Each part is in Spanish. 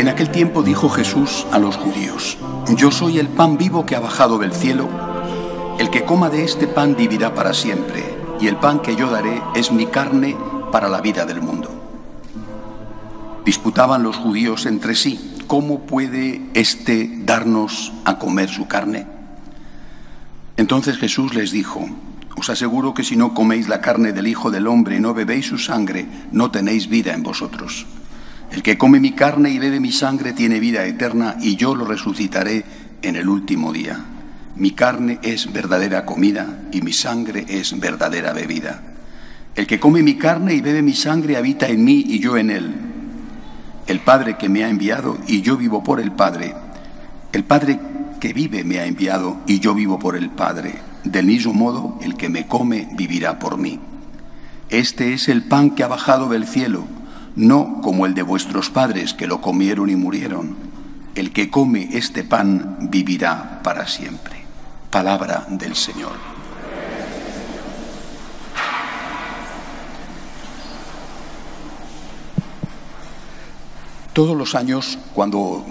En aquel tiempo dijo Jesús a los judíos: Yo soy el pan vivo que ha bajado del cielo. El que coma de este pan vivirá para siempre, y el pan que yo daré es mi carne para la vida del mundo. Disputaban los judíos entre sí: ¿cómo puede éste darnos a comer su carne? Entonces Jesús les dijo: Os aseguro que si no coméis la carne del Hijo del Hombre y no bebéis su sangre, no tenéis vida en vosotros. El que come mi carne y bebe mi sangre tiene vida eterna, y yo lo resucitaré en el último día. Mi carne es verdadera comida y mi sangre es verdadera bebida. El que come mi carne y bebe mi sangre habita en mí y yo en él. El Padre que me ha enviado y yo vivo por el Padre. El Padre que vive me ha enviado y yo vivo por el Padre. Del mismo modo, el que me come vivirá por mí. Este es el pan que ha bajado del cielo, no como el de vuestros padres que lo comieron y murieron. El que come este pan vivirá para siempre. Palabra del Señor. Todos los años,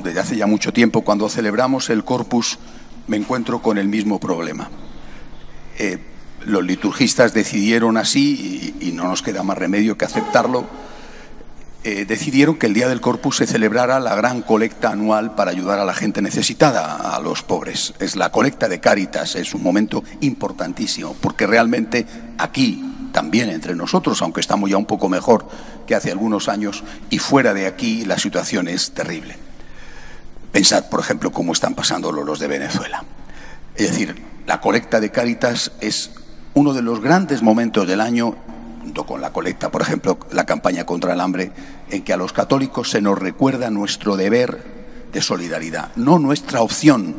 desde hace ya mucho tiempo, cuando celebramos el Corpus, me encuentro con el mismo problema. Los liturgistas decidieron así, y no nos queda más remedio que aceptarlo, decidieron que el día del Corpus se celebrara la gran colecta anual para ayudar a la gente necesitada, a los pobres. Es la colecta de Cáritas, es un momento importantísimo, porque realmente aquí, también entre nosotros, aunque estamos ya un poco mejor que hace algunos años, y fuera de aquí la situación es terrible. Pensad, por ejemplo, cómo están pasando los de Venezuela. Es decir, la colecta de Cáritas es uno de los grandes momentos del año, junto con la colecta, por ejemplo, la campaña contra el hambre, en que a los católicos se nos recuerda nuestro deber de solidaridad, no nuestra opción,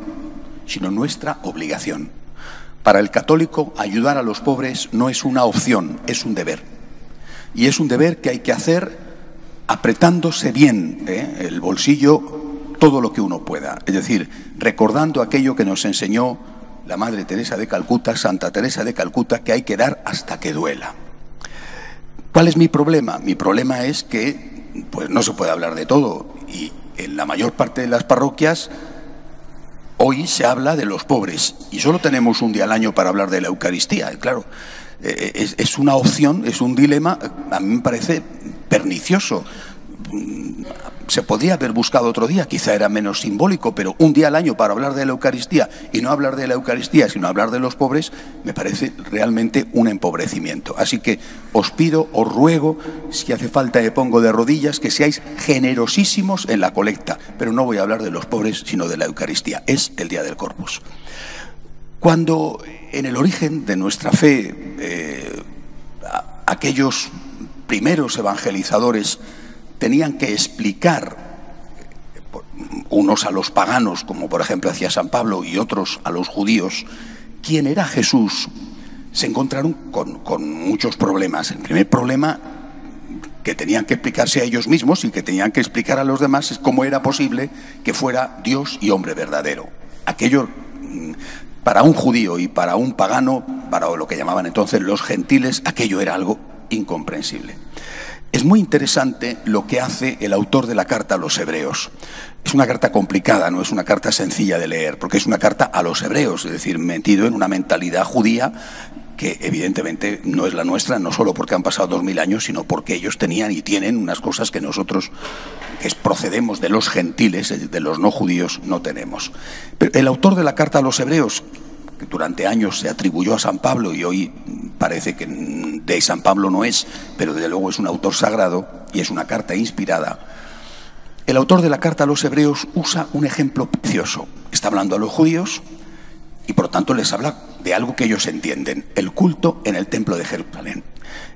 sino nuestra obligación. Para el católico, ayudar a los pobres no es una opción, es un deber. Y es un deber que hay que hacer apretándose bien el bolsillo todo lo que uno pueda. Es decir, recordando aquello que nos enseñó la Madre Teresa de Calcuta, Santa Teresa de Calcuta, que hay que dar hasta que duela. ¿Cuál es mi problema? Mi problema es que pues no se puede hablar de todo, y en la mayor parte de las parroquias hoy se habla de los pobres y solo tenemos un día al año para hablar de la Eucaristía. Y claro, es una opción, es un dilema, a mí me parece pernicioso. Se podría haber buscado otro día, quizá era menos simbólico, pero un día al año para hablar de la Eucaristía, y no hablar de la Eucaristía, sino hablar de los pobres, me parece realmente un empobrecimiento. Así que os pido, os ruego, si hace falta me pongo de rodillas, que seáis generosísimos en la colecta, pero no voy a hablar de los pobres, sino de la Eucaristía. Es el día del Corpus. Cuando en el origen de nuestra fe aquellos primeros evangelizadores tenían que explicar, unos a los paganos, como por ejemplo hacía San Pablo, y otros a los judíos, quién era Jesús, se encontraron con muchos problemas. El primer problema que tenían que explicarse a ellos mismos y que tenían que explicar a los demás es cómo era posible que fuera Dios y hombre verdadero. Aquello, para un judío y para un pagano, para lo que llamaban entonces los gentiles, aquello era algo incomprensible. Es muy interesante lo que hace el autor de la carta a los hebreos. Es una carta complicada, no es una carta sencilla de leer, porque es una carta a los hebreos, es decir, metido en una mentalidad judía que evidentemente no es la nuestra, no solo porque han pasado 2000 años, sino porque ellos tenían y tienen unas cosas que nosotros, que procedemos de los gentiles, de los no judíos, no tenemos. Pero el autor de la carta a los hebreos, que durante años se atribuyó a San Pablo y hoy parece que de San Pablo no es, pero desde luego es un autor sagrado y es una carta inspirada. El autor de la carta a los hebreos usa un ejemplo precioso. Está hablando a los judíos y por tanto les habla de algo que ellos entienden: el culto en el templo de Jerusalén.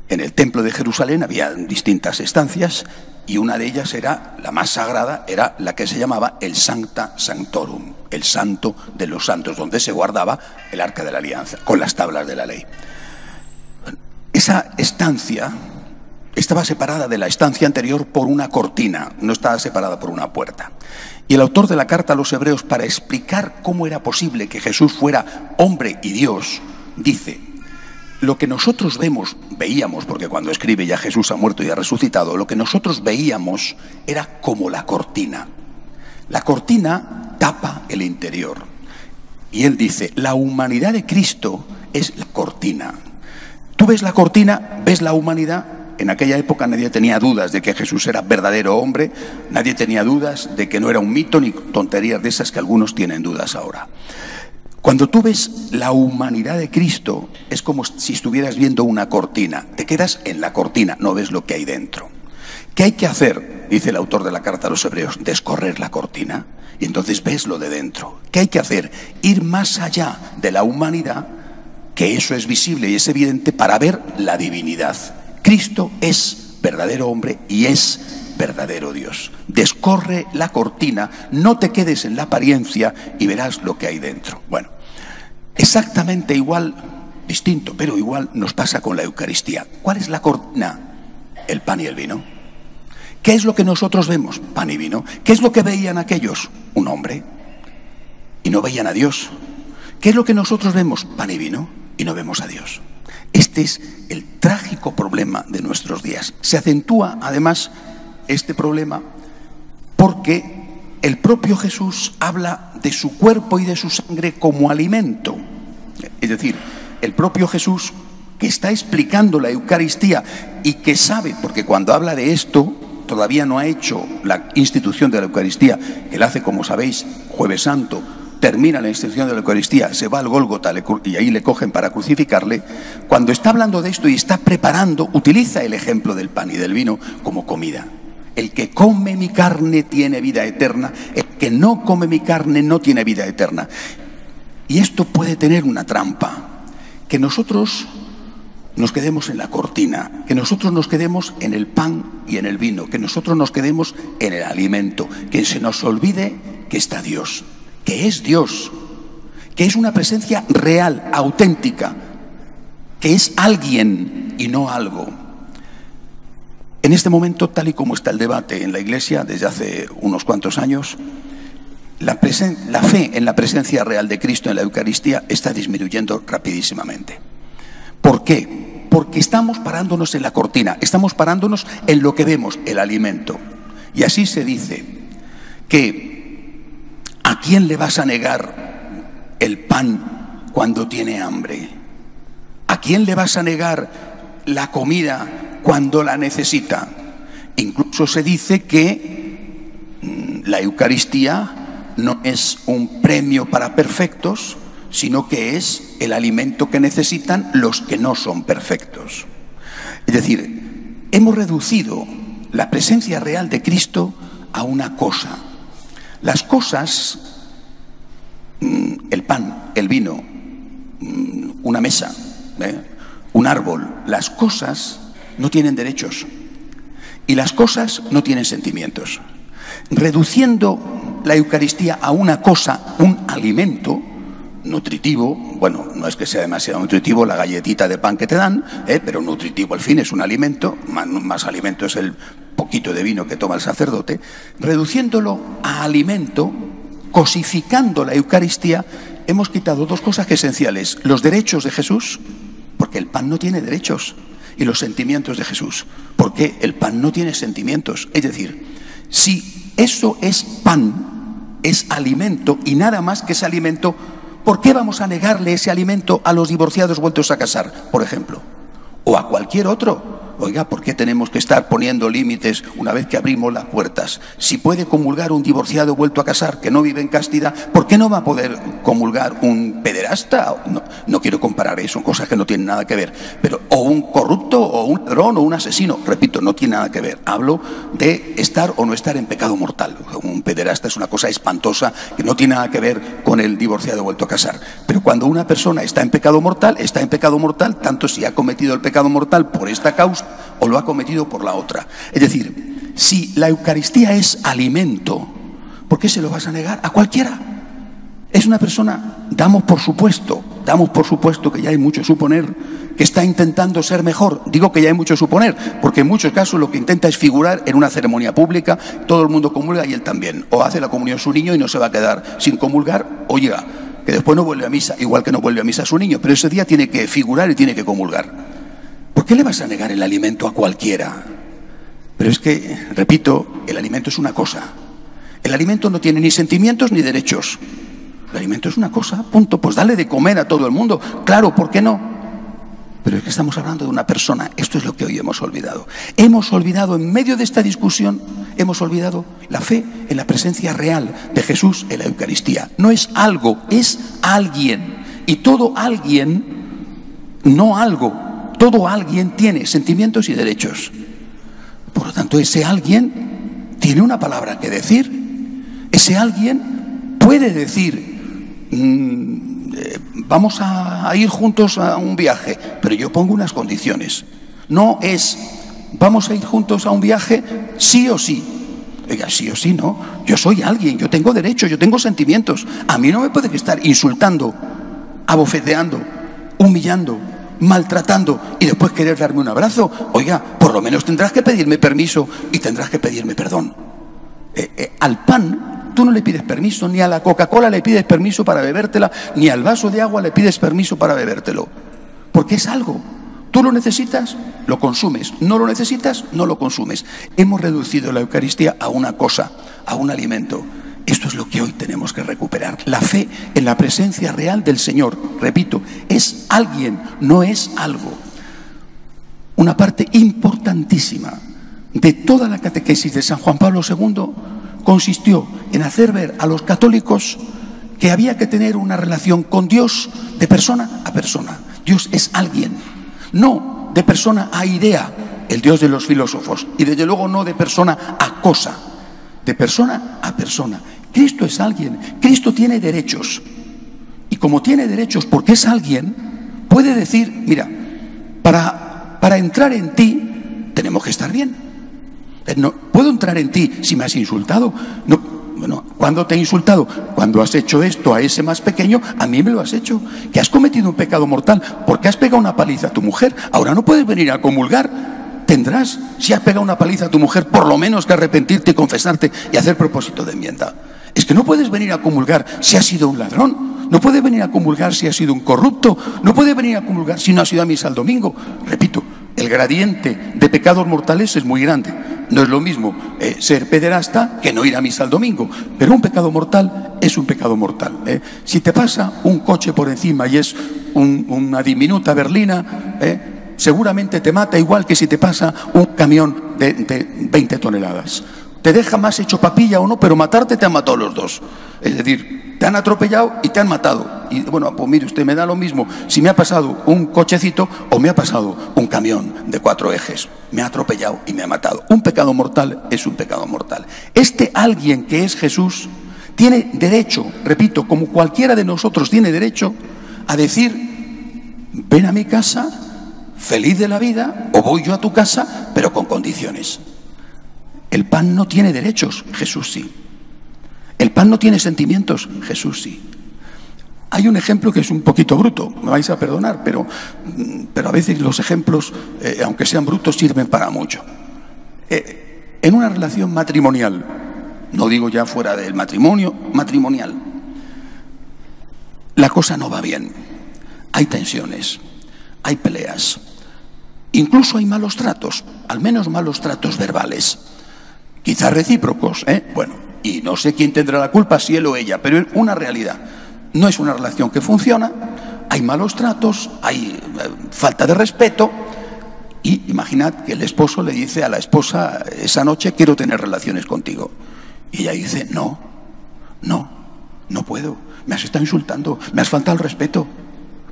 En el templo de Jerusalén había distintas estancias y una de ellas era, la más sagrada, era la que se llamaba el Sancta Sanctorum, el santo de los santos, donde se guardaba el Arca de la Alianza, con las tablas de la ley. Esa estancia estaba separada de la estancia anterior por una cortina, no estaba separada por una puerta. Y el autor de la carta a los hebreos, para explicar cómo era posible que Jesús fuera hombre y Dios, dice: lo que nosotros veíamos, porque cuando escribe ya Jesús ha muerto y ha resucitado, lo que nosotros veíamos era como la cortina. La cortina tapa el interior. Y él dice, la humanidad de Cristo es la cortina. Tú ves la cortina, ves la humanidad. En aquella época nadie tenía dudas de que Jesús era verdadero hombre, nadie tenía dudas de que no era un mito ni tonterías de esas que algunos tienen dudas ahora. Cuando tú ves la humanidad de Cristo, es como si estuvieras viendo una cortina. Te quedas en la cortina, no ves lo que hay dentro. ¿Qué hay que hacer? Dice el autor de la carta a los Hebreos, descorrer la cortina y entonces ves lo de dentro. ¿Qué hay que hacer? Ir más allá de la humanidad, que eso es visible y es evidente, para ver la divinidad. Cristo es verdadero hombre y es verdadero Dios. Descorre la cortina, no te quedes en la apariencia y verás lo que hay dentro. Bueno, exactamente igual, distinto, pero igual nos pasa con la Eucaristía. ¿Cuál es la cortina? El pan y el vino. ¿Qué es lo que nosotros vemos? Pan y vino. ¿Qué es lo que veían aquellos? Un hombre. Y no veían a Dios. ¿Qué es lo que nosotros vemos? Pan y vino. Y no vemos a Dios. Este es el trágico problema de nuestros días. Se acentúa además este problema porque el propio Jesús habla de su cuerpo y de su sangre como alimento. Es decir, el propio Jesús, que está explicando la Eucaristía y que sabe, porque cuando habla de esto todavía no ha hecho la institución de la Eucaristía, que la hace, como sabéis, Jueves Santo, termina la institución de la Eucaristía, se va al Gólgota y ahí le cogen para crucificarle. Cuando está hablando de esto y está preparando, utiliza el ejemplo del pan y del vino como comida. El que come mi carne tiene vida eterna, el que no come mi carne no tiene vida eterna. Y esto puede tener una trampa, que nosotros nos quedemos en la cortina, que nosotros nos quedemos en el pan y en el vino, que nosotros nos quedemos en el alimento, que se nos olvide que está Dios, que es Dios, que es una presencia real, auténtica, que es alguien y no algo. En este momento, tal y como está el debate en la Iglesia desde hace unos cuantos años, la fe en la presencia real de Cristo en la Eucaristía está disminuyendo rapidísimamente. ¿Por qué? Porque estamos parándonos en la cortina, estamos parándonos en lo que vemos, el alimento. Y así se dice que ¿a quién le vas a negar el pan cuando tiene hambre? ¿A quién le vas a negar la comida cuando la necesita? Incluso se dice que la Eucaristía no es un premio para perfectos, sino que es el alimento que necesitan los que no son perfectos. Es decir, hemos reducido la presencia real de Cristo a una cosa. Las cosas, el pan, el vino, una mesa, un árbol, las cosas no tienen derechos y las cosas no tienen sentimientos. Reduciendo la Eucaristía a una cosa, un alimento nutritivo, bueno, no es que sea demasiado nutritivo la galletita de pan que te dan, pero nutritivo al fin es un alimento, más alimento es el poquito de vino que toma el sacerdote. Reduciéndolo a alimento, cosificando la Eucaristía, hemos quitado dos cosas esenciales: los derechos de Jesús, porque el pan no tiene derechos, y los sentimientos de Jesús, porque el pan no tiene sentimientos. Es decir, si eso es pan, es alimento y nada más que ese alimento, ¿por qué vamos a negarle ese alimento a los divorciados vueltos a casar, por ejemplo? O a cualquier otro. Oiga, ¿por qué tenemos que estar poniendo límites una vez que abrimos las puertas? Si puede comulgar un divorciado vuelto a casar que no vive en castidad, ¿por qué no va a poder comulgar un pederasta? No quiero comparar eso, son cosas que no tienen nada que ver. Pero o un corrupto, o un ladrón, o un asesino. Repito, no tiene nada que ver. Hablo de estar o no estar en pecado mortal. Un pederasta es una cosa espantosa que no tiene nada que ver con el divorciado vuelto a casar. Pero cuando una persona está en pecado mortal tanto si ha cometido el pecado mortal por esta causa o lo ha cometido por la otra. Es decir, si la Eucaristía es alimento, ¿por qué se lo vas a negar a cualquiera? Es una persona, damos por supuesto que ya hay mucho suponer, que está intentando ser mejor. Digo que ya hay mucho suponer, porque en muchos casos lo que intenta es figurar en una ceremonia pública, todo el mundo comulga y él también. O hace la comunión su niño y no se va a quedar sin comulgar, o llega, que después no vuelve a misa, igual que no vuelve a misa su niño, pero ese día tiene que figurar y tiene que comulgar. ¿Por qué le vas a negar el alimento a cualquiera? Pero es que, repito, el alimento es una cosa El alimento no tiene ni sentimientos ni derechos. El alimento es una cosa, punto. Pues dale de comer a todo el mundo. Claro, ¿por qué no? Pero es que estamos hablando de una persona. Esto es lo que hoy hemos olvidado. Hemos olvidado, en medio de esta discusión, hemos olvidado la fe en la presencia real de Jesús en la Eucaristía. No es algo, es alguien. Y todo alguien, no algo, todo alguien tiene sentimientos y derechos. Por lo tanto, ese alguien tiene una palabra que decir. Ese alguien puede decir, vamos a ir juntos a un viaje, pero yo pongo unas condiciones. No es, vamos a ir juntos a un viaje sí o sí. Oiga, sí o sí, no. Yo soy alguien, yo tengo derechos, yo tengo sentimientos. A mí no me puede estar insultando, abofeteando, humillando, maltratando y después querer darme un abrazo. Oiga, por lo menos tendrás que pedirme permiso y tendrás que pedirme perdón. Al pan tú no le pides permiso, ni a la Coca-Cola le pides permiso para bebértela, ni al vaso de agua le pides permiso para bebértelo, porque es algo. Tú lo necesitas, lo consumes. No lo necesitas, no lo consumes. Hemos reducido la Eucaristía a una cosa, a un alimento. Esto es lo que hoy tenemos que recuperar. La fe en la presencia real del Señor, repito, es alguien, no es algo. Una parte importantísima de toda la catequesis de San Juan Pablo II consistió en hacer ver a los católicos que había que tener una relación con Dios de persona a persona. Dios es alguien, no de persona a idea, el Dios de los filósofos, y desde luego no de persona a cosa, de persona a persona. Cristo es alguien, Cristo tiene derechos, y como tiene derechos porque es alguien, puede decir, mira, para entrar en ti tenemos que estar bien. No puedo entrar en ti si me has insultado. No, bueno, ¿cuándo te he insultado? Cuando has hecho esto a ese más pequeño, a mí me lo has hecho. Que has cometido un pecado mortal porque has pegado una paliza a tu mujer. Ahora no puedes venir a comulgar. Tendrás, si has pegado una paliza a tu mujer, por lo menos que arrepentirte y confesarte y hacer propósito de enmienda. Es que no puedes venir a comulgar si has sido un ladrón. No puedes venir a comulgar si has sido un corrupto. No puedes venir a comulgar si no has ido a misa el domingo. Repito, el gradiente de pecados mortales es muy grande. No es lo mismo ser pederasta que no ir a misa el domingo. Pero un pecado mortal es un pecado mortal. Si te pasa un coche por encima y es una diminuta berlina, seguramente te mata igual que si te pasa un camión de 20 toneladas. Te deja más hecho papilla o no, pero matarte te han matado los dos. Es decir, te han atropellado y te han matado. Y bueno, pues mire usted, me da lo mismo si me ha pasado un cochecito o me ha pasado un camión de 4 ejes. Me ha atropellado y me ha matado. Un pecado mortal es un pecado mortal. Este alguien que es Jesús tiene derecho, repito, como cualquiera de nosotros tiene derecho a decir, ven a mi casa, feliz de la vida, o voy yo a tu casa, pero con condiciones. El pan no tiene derechos, Jesús sí. El pan no tiene sentimientos, Jesús sí. Hay un ejemplo que es un poquito bruto, me vais a perdonar, pero a veces los ejemplos, aunque sean brutos, sirven para mucho. En una relación matrimonial, no digo ya fuera del matrimonio, matrimonial, la cosa no va bien. Hay tensiones, hay peleas, incluso hay malos tratos, al menos malos tratos verbales. Quizás recíprocos, bueno, y no sé quién tendrá la culpa, si él o ella, pero es una realidad. No es una relación que funciona, hay malos tratos, hay falta de respeto, y imaginad que el esposo le dice a la esposa, esa noche quiero tener relaciones contigo. Y ella dice, no puedo, me has estado insultando, me has faltado el respeto,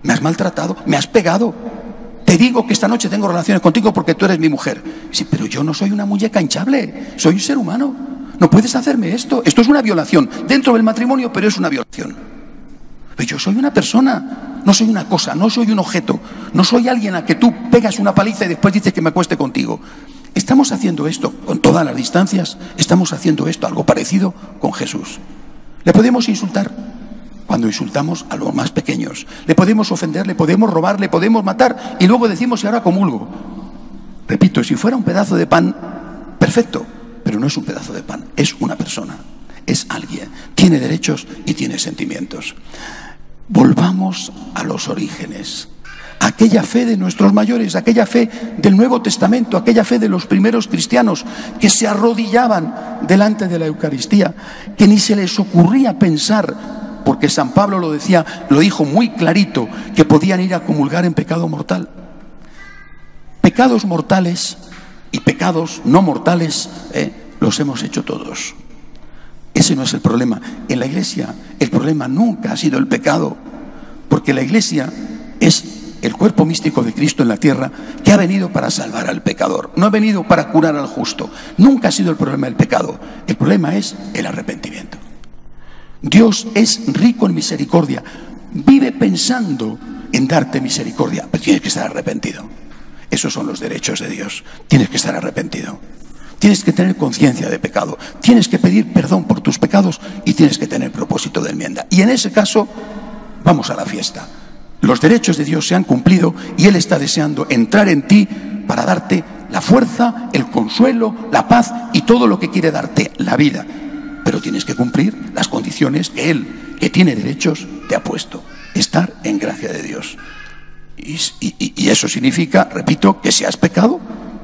me has maltratado, me has pegado. Te digo que esta noche tengo relaciones contigo porque tú eres mi mujer. Sí, pero yo no soy una muñeca hinchable, soy un ser humano. No puedes hacerme esto. Esto es una violación dentro del matrimonio, pero es una violación. Pero yo soy una persona, no soy una cosa, no soy un objeto. No soy alguien a que tú pegas una paliza y después dices que me acueste contigo. Estamos haciendo esto con todas las distancias. Estamos haciendo esto, algo parecido con Jesús. ¿Le podemos insultar? Cuando insultamos a los más pequeños. Le podemos ofender, le podemos robar, le podemos matar y luego decimos y ahora comulgo. Repito, si fuera un pedazo de pan, perfecto, pero no es un pedazo de pan, es una persona, es alguien, tiene derechos y tiene sentimientos. Volvamos a los orígenes. aquella fe de nuestros mayores, aquella fe del Nuevo Testamento, aquella fe de los primeros cristianos que se arrodillaban delante de la Eucaristía, que ni se les ocurría pensar, porque San Pablo lo decía, lo dijo muy clarito, que podían ir a comulgar en pecado mortal. Pecados mortales y pecados no mortales los hemos hecho todos. Ese no es el problema. En la Iglesia el problema nunca ha sido el pecado, porque la Iglesia es el cuerpo místico de Cristo en la tierra, que ha venido para salvar al pecador, no ha venido para curar al justo. Nunca ha sido el problema el pecado, el problema es el arrepentimiento. Dios es rico en misericordia, vive pensando en darte misericordia, pero tienes que estar arrepentido. Esos son los derechos de Dios. Tienes que estar arrepentido, tienes que tener conciencia de pecado, tienes que pedir perdón por tus pecados y tienes que tener propósito de enmienda. Y en ese caso, vamos a la fiesta. Los derechos de Dios se han cumplido y Él está deseando entrar en ti para darte la fuerza, el consuelo, la paz y todo lo que quiere darte, la vida. Pero tienes que cumplir las condiciones que Él, que tiene derechos, te ha puesto. Estar en gracia de Dios. Y eso significa, repito, que si has pecado,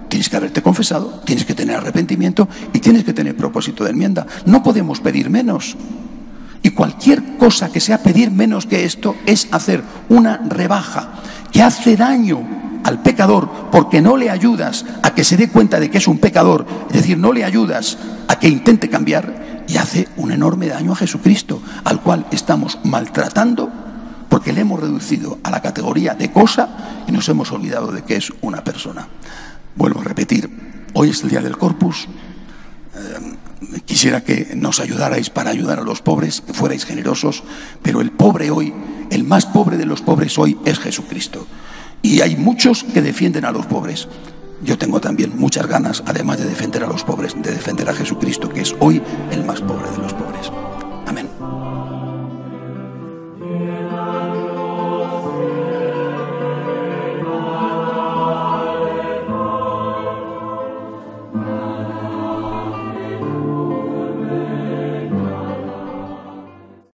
tienes que haberte confesado, tienes que tener arrepentimiento y tienes que tener propósito de enmienda. No podemos pedir menos. Y cualquier cosa que sea pedir menos que esto es hacer una rebaja que hace daño al pecador, porque no le ayudas a que se dé cuenta de que es un pecador, es decir, no le ayudas a que intente cambiar, y hace un enorme daño a Jesucristo, al cual estamos maltratando porque le hemos reducido a la categoría de cosa y nos hemos olvidado de que es una persona. Vuelvo a repetir, hoy es el día del Corpus. Quisiera que nos ayudarais para ayudar a los pobres, que fuerais generosos, pero el pobre hoy, el más pobre de los pobres hoy es Jesucristo. Y hay muchos que defienden a los pobres. Yo tengo también muchas ganas, además de defender a los pobres, de defender a Jesucristo, que es hoy el más pobre de los pobres. Amén.